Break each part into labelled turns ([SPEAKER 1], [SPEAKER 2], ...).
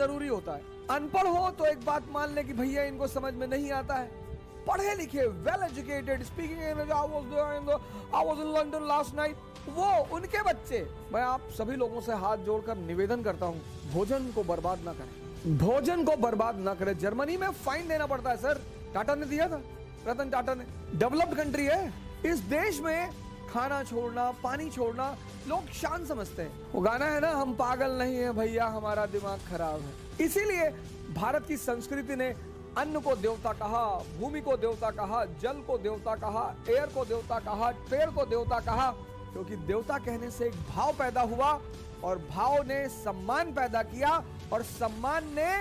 [SPEAKER 1] जरूरी होता है। अनपढ़ हो तो एक बात मान ले कि भैया इनको समझ में नहीं आता है। पढ़े लिखे, well educated, speaking English, I was in London last night, वो उनके बच्चे। मैं आप सभी लोगों से हाथ जोड़कर निवेदन करता हूं, भोजन को बर्बाद ना करें, भोजन को बर्बाद ना करें। जर्मनी में फाइन देना पड़ता है सर, टाटा ने दिया था, रतन टाटा ने। डेवलप्ड कंट्री है, इस देश में खाना छोड़ना, पानी छोड़ना लोग शान समझते हैं। वो गाना है ना, हम पागल नहीं है भैया, हमारा दिमाग खराब है। इसीलिए भारत की संस्कृति ने अन्न को देवता कहा, भूमि को देवता कहा, जल को देवता कहा, एयर को देवता कहा, पेड़ को देवता कहा, क्योंकि देवता कहने से एक भाव पैदा हुआ और भाव ने सम्मान पैदा किया और सम्मान ने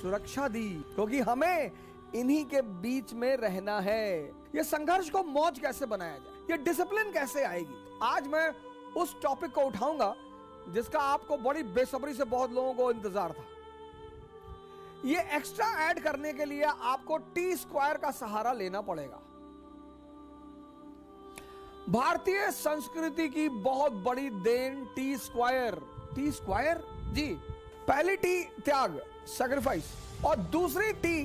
[SPEAKER 1] सुरक्षा दी, क्योंकि हमें इन्हीं के बीच में रहना है। ये संघर्ष को मौज कैसे बनाया जाए, ये डिसिप्लिन कैसे आएगी, आज मैं उस टॉपिक को उठाऊंगा जिसका आपको बड़ी बेसब्री से बहुत लोगों को इंतजार था। ये एक्स्ट्रा ऐड करने के लिए आपको टी स्क्वायर का सहारा लेना पड़ेगा। भारतीय संस्कृति की बहुत बड़ी देन टी स्क्वायर। टी स्क्वायर जी, पहली टी त्याग, सैक्रिफाइस, और दूसरी टी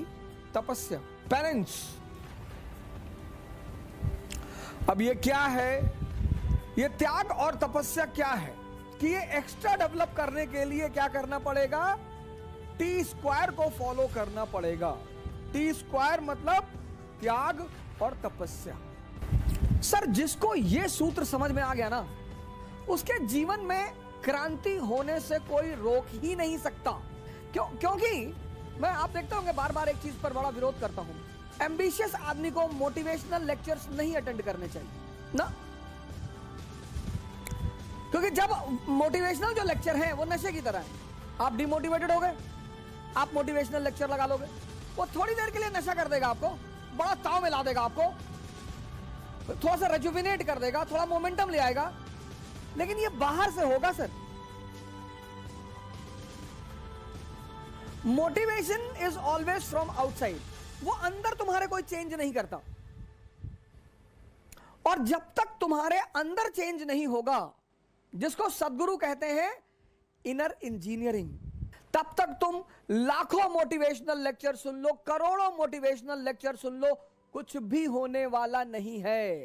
[SPEAKER 1] तपस्या, पेनेंस। अब ये क्या है, ये त्याग और तपस्या क्या है कि ये एक्स्ट्रा डेवलप करने के लिए क्या करना पड़ेगा, टी स्क्वायर को फॉलो करना पड़ेगा। टी स्क्वायर मतलब त्याग और तपस्या। सर, जिसको ये सूत्र समझ में आ गया ना, उसके जीवन में क्रांति होने से कोई रोक ही नहीं सकता। क्योंकि मैं, आप देखते होंगे, बार बार एक चीज पर बड़ा विरोध करता हूं, एम्बिशियस आदमी को मोटिवेशनल लेक्चर्स नहीं अटेंड करने चाहिए ना, क्योंकि जब मोटिवेशनल जो लेक्चर हैं वो नशे की तरह है। आप डिमोटिवेटेड हो गए, आप मोटिवेशनल लेक्चर लगा लोगे, वो थोड़ी देर के लिए नशा कर देगा, आपको बड़ा ताव में ला देगा, आपको थोड़ा सा रेजुविनेट कर देगा, थोड़ा मोमेंटम ले आएगा, लेकिन ये बाहर से होगा sir. Motivation is always from outside, वो अंदर तुम्हारे कोई चेंज नहीं करता। और जब तक तुम्हारे अंदर चेंज नहीं होगा, जिसको सदगुरु कहते हैं इनर इंजीनियरिंग, तब तक तुम लाखों मोटिवेशनल लेक्चर सुन लो, करोड़ों मोटिवेशनल लेक्चर सुन लो, कुछ भी होने वाला नहीं है।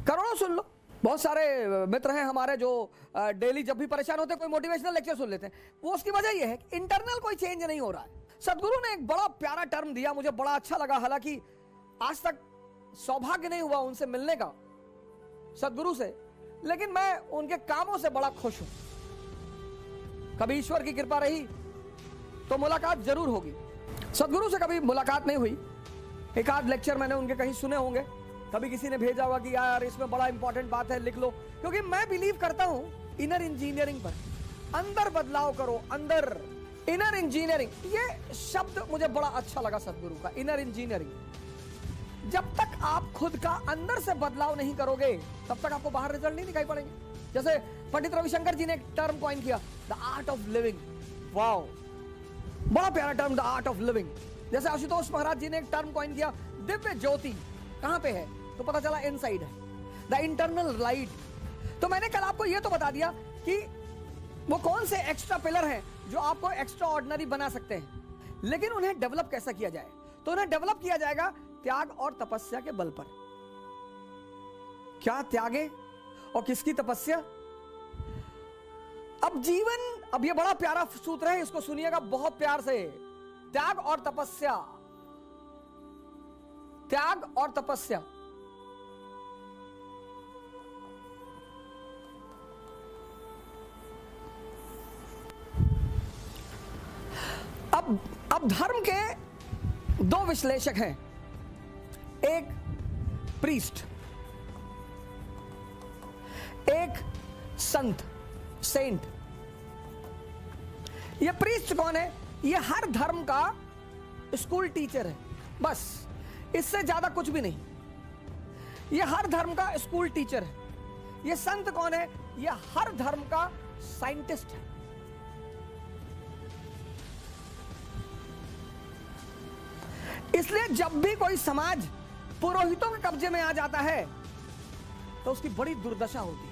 [SPEAKER 1] करोड़ों सुन लो। बहुत सारे मित्र हैं हमारे जो डेली जब भी परेशान होते हैं कोई मोटिवेशनल लेक्चर सुन लेते हैं। वो उसकी वजह यह है कि इंटरनल कोई चेंज नहीं हो रहा है। सदगुरु ने एक बड़ा प्यारा टर्म दिया, मुझे बड़ा अच्छा लगा, हालांकि आज तक सौभाग्य नहीं हुआ उनसे मिलने का, सदगुरु से, लेकिन मैं उनके कामों से बड़ा खुश हूं। कभी ईश्वर की कृपा रही तो मुलाकात जरूर होगी। सदगुरु से कभी मुलाकात नहीं हुई, एक आध लेक्चर मैंने उनके कहीं सुने होंगे, कभी किसी ने भेजा होगा कि यार इसमें बड़ा इंपॉर्टेंट बात है, लिख लो, क्योंकि मैं बिलीव करता हूं इनर इंजीनियरिंग पर। अंदर बदलाव करो, अंदर इनर इंजीनियरिंग, ये शब्द मुझे बड़ा अच्छा लगा सदगुरु का, इनर इंजीनियरिंग। जब तक आप खुद का अंदर से बदलाव नहीं करोगे तब तक आपको बाहर रिजल्ट नहीं दिखाई पड़ेंगे। जैसे पंडित रविशंकर जी ने एक टर्म कॉइन किया, the art of living. Wow, बड़ा प्यारा term, the art of living. जैसे आशुतोष महाराज जी ने एक टर्म कॉइन किया, दिव्य ज्योति। कहां पे है तो पता चला इनसाइड है, द इंटरनल लाइट। तो मैंने कल आपको यह तो बता दिया कि वो कौन से एक्स्ट्रा पिलर हैं जो आपको एक्स्ट्रा ऑर्डिनरी बना सकते हैं, लेकिन उन्हें डेवलप कैसा किया जाए, तो उन्हें डेवलप किया जाएगा त्याग और तपस्या के बल पर। क्या त्यागे और किसकी तपस्या? अब जीवन, अब ये बड़ा प्यारा सूत्र है, इसको सुनिएगा बहुत प्यार से। त्याग और तपस्या, त्याग और तपस्या। अब धर्म के दो विश्लेषक हैं, एक प्रीस्ट, एक संत, सेंट। ये प्रीस्ट कौन है? ये हर धर्म का स्कूल टीचर है, बस, इससे ज्यादा कुछ भी नहीं। ये हर धर्म का स्कूल टीचर है। ये संत कौन है? ये हर धर्म का साइंटिस्ट है। इसलिए जब भी कोई समाज पुरोहितों के कब्जे में आ जाता है तो उसकी बड़ी दुर्दशा होती है।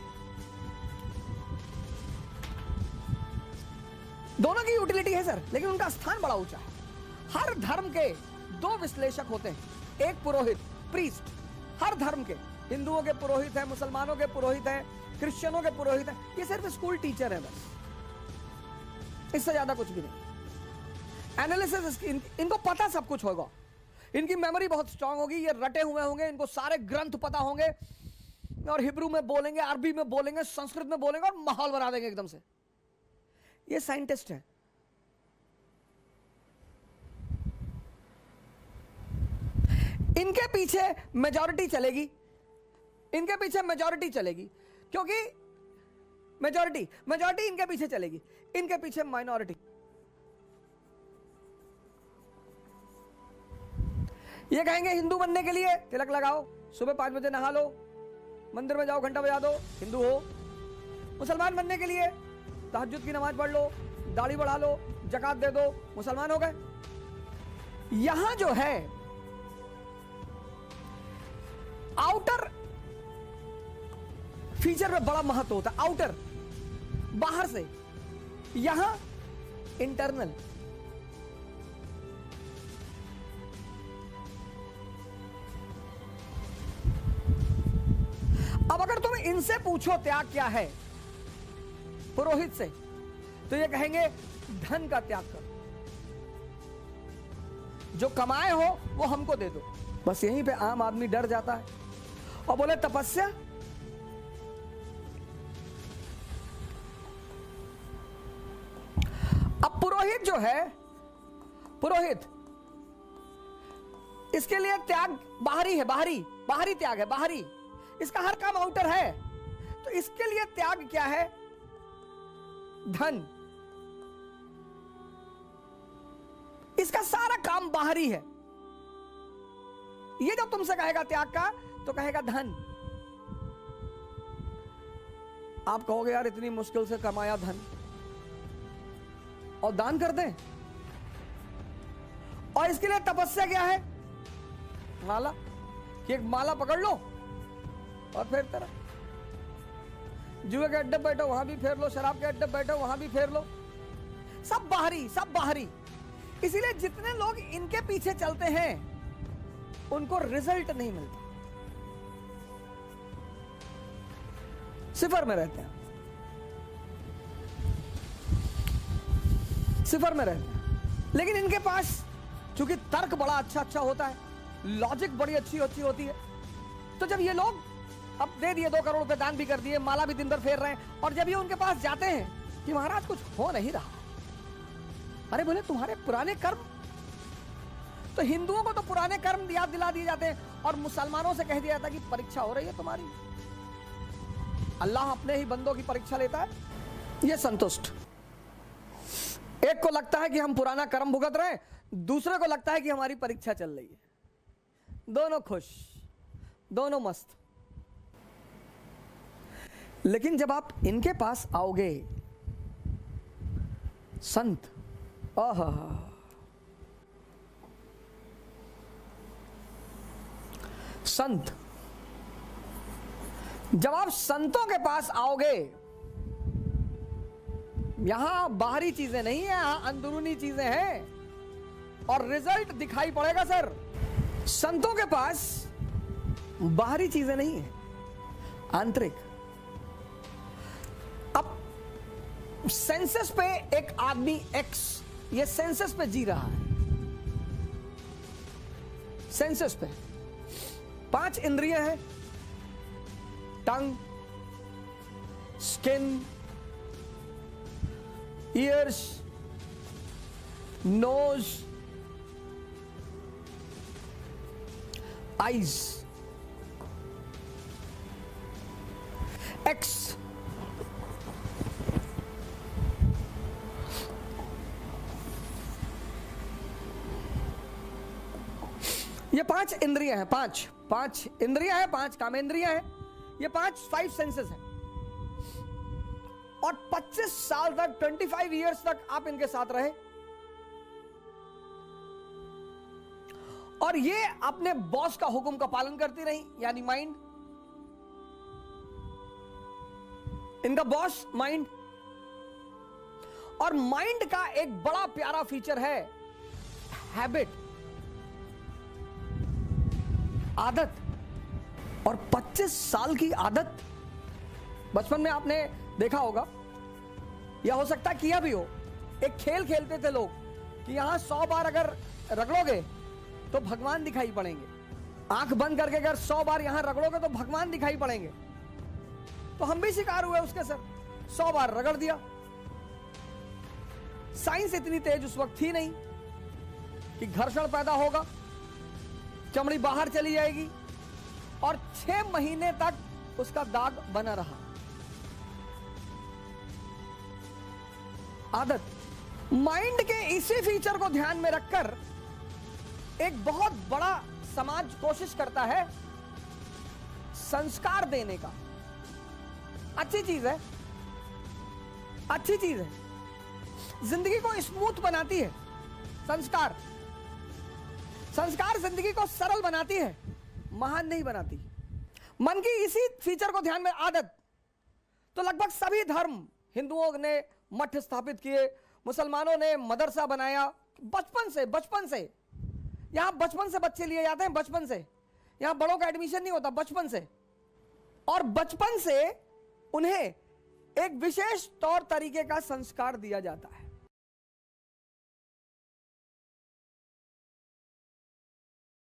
[SPEAKER 1] दोनों की यूटिलिटी है सर, लेकिन उनका स्थान बड़ा ऊंचा है। हर धर्म के दो विश्लेषक होते हैं, एक पुरोहित, प्रीस्ट, हर धर्म के, हिंदुओं के पुरोहित है, मुसलमानों के पुरोहित है, क्रिश्चियनों के पुरोहित है, ये सिर्फ स्कूल टीचर है बस, इससे ज्यादा कुछ भी नहीं। एनालिसिस इनको पता सब कुछ होगा, इनकी मेमोरी बहुत स्ट्रांग होगी, ये रटे हुए होंगे, इनको सारे ग्रंथ पता होंगे और हिब्रू में बोलेंगे, अरबी में बोलेंगे, संस्कृत में बोलेंगे और माहौल बना देंगे एकदम से। ये साइंटिस्ट है। इनके पीछे मेजॉरिटी चलेगी, इनके पीछे मेजॉरिटी चलेगी, क्योंकि मेजॉरिटी इनके पीछे चलेगी, इनके पीछे माइनॉरिटी। ये कहेंगे हिंदू बनने के लिए तिलक लगाओ, सुबह 5 बजे नहा लो, मंदिर में जाओ, घंटा बजा दो, हिंदू हो। मुसलमान बनने के लिए तहज्जुद की नमाज पढ़ लो, दाढ़ी बढ़ा लो, ज़कात दे दो, मुसलमान हो गए। यहां जो है आउटर फीचर में बड़ा महत्व होता है, आउटर बाहर से, यहां इंटरनल। अब अगर तुम इनसे पूछो त्याग क्या है, पुरोहित से, तो ये कहेंगे धन का त्याग करो, जो कमाए हो वो हमको दे दो। बस यहीं पे आम आदमी डर जाता है और बोले तपस्या। अब पुरोहित जो है, पुरोहित, इसके लिए त्याग बाहरी है, बाहरी त्याग है, बाहरी। इसका हर काम आउटर है, तो इसके लिए त्याग क्या है? धन। इसका सारा काम बाहरी है। ये जब तुमसे कहेगा त्याग का, तो कहेगा धन। आप कहोगे यार इतनी मुश्किल से कमाया धन और दान कर दें, और इसके लिए तपस्या क्या है? माला, कि एक माला पकड़ लो और फेरते रहो। जुए के अड्डे बैठो वहां भी फेर लो, शराब के अड्डे बैठो वहां भी फेर लो। सब बाहरी, सब बाहरी। इसीलिए जितने लोग इनके पीछे चलते हैं उनको रिजल्ट नहीं मिलता, सिफर में रहते हैं, सिफर में रहते हैं। लेकिन इनके पास चूंकि तर्क बड़ा अच्छा होता है, लॉजिक बड़ी अच्छी होती है, तो जब ये लोग अब दे दिए 2 करोड़ रुपए दान भी कर दिए, माला भी दिन भर फेर रहे हैं, और जब ये उनके पास जाते हैं कि महाराज कुछ हो नहीं रहा, अरे बोले तुम्हारे पुराने कर्म, तो हिंदुओं को तो पुराने कर्म याद दिला दिए जाते हैं और मुसलमानों से कह दिया जाता है कि परीक्षा हो रही है तुम्हारी। अल्लाह अपने ही बंदों की परीक्षा लेता है, ये संतुष्ट। एक को लगता है कि हम पुराना कर्म भुगत रहे हैं, दूसरे को लगता है कि हमारी परीक्षा चल रही है। दोनों खुश, दोनों मस्त। लेकिन जब आप इनके पास आओगे, संत, आहा, संत, जब आप संतों के पास आओगे, यहां बाहरी चीजें नहीं है, यहां अंदरूनी चीजें हैं और रिजल्ट दिखाई पड़ेगा सर। संतों के पास बाहरी चीजें नहीं है, आंतरिक। अब सेंसस पे एक आदमी एक्स, ये सेंसस पे जी रहा है, सेंसस पे 5 इंद्रियां हैं, tongue, skin, ears, nose, eyes, X. ये 5 इंद्रियां हैं, 5 इंद्रियां हैं, 5 कामेंद्रियां हैं, ये 5 सेंसेस हैं। और 25 साल तक, 25 इयर्स तक आप इनके साथ रहे, और ये अपने बॉस का हुक्म का पालन करती रही, यानी माइंड, इनका बॉस माइंड। और माइंड का एक बड़ा प्यारा फीचर है हैबिट, आदत। और 25 साल की आदत, बचपन में आपने देखा होगा या हो सकता है किया भी हो, एक खेल खेलते थे लोग कि यहां 100 बार अगर रगड़ोगे तो भगवान दिखाई पड़ेंगे, आंख बंद करके अगर 100 बार यहां रगड़ोगे तो भगवान दिखाई पड़ेंगे। तो हम भी शिकार हुए उसके सर, 100 बार रगड़ दिया। साइंस इतनी तेज उस वक्त थी नहीं कि घर्षण पैदा होगा, चमड़ी बाहर चली जाएगी और 6 महीने तक उसका दाग बना रहा। आदत। माइंड के इसी फीचर को ध्यान में रखकर एक बहुत बड़ा समाज कोशिश करता है संस्कार देने का। अच्छी चीज है, अच्छी चीज है, जिंदगी को स्मूथ बनाती है। संस्कार, संस्कार जिंदगी को सरल बनाती है, महान नहीं बनाती। मन की इसी फीचर को ध्यान में, आदत। तो लगभग सभी धर्म, हिंदुओं ने मठ स्थापित किए, मुसलमानों ने मदरसा बनाया, बचपन से यहां बचपन से बच्चे लिए जाते हैं, बचपन से यहां बड़ों का एडमिशन नहीं होता, बचपन से। और बचपन से उन्हें एक विशेष तौर तरीके का संस्कार दिया जाता है।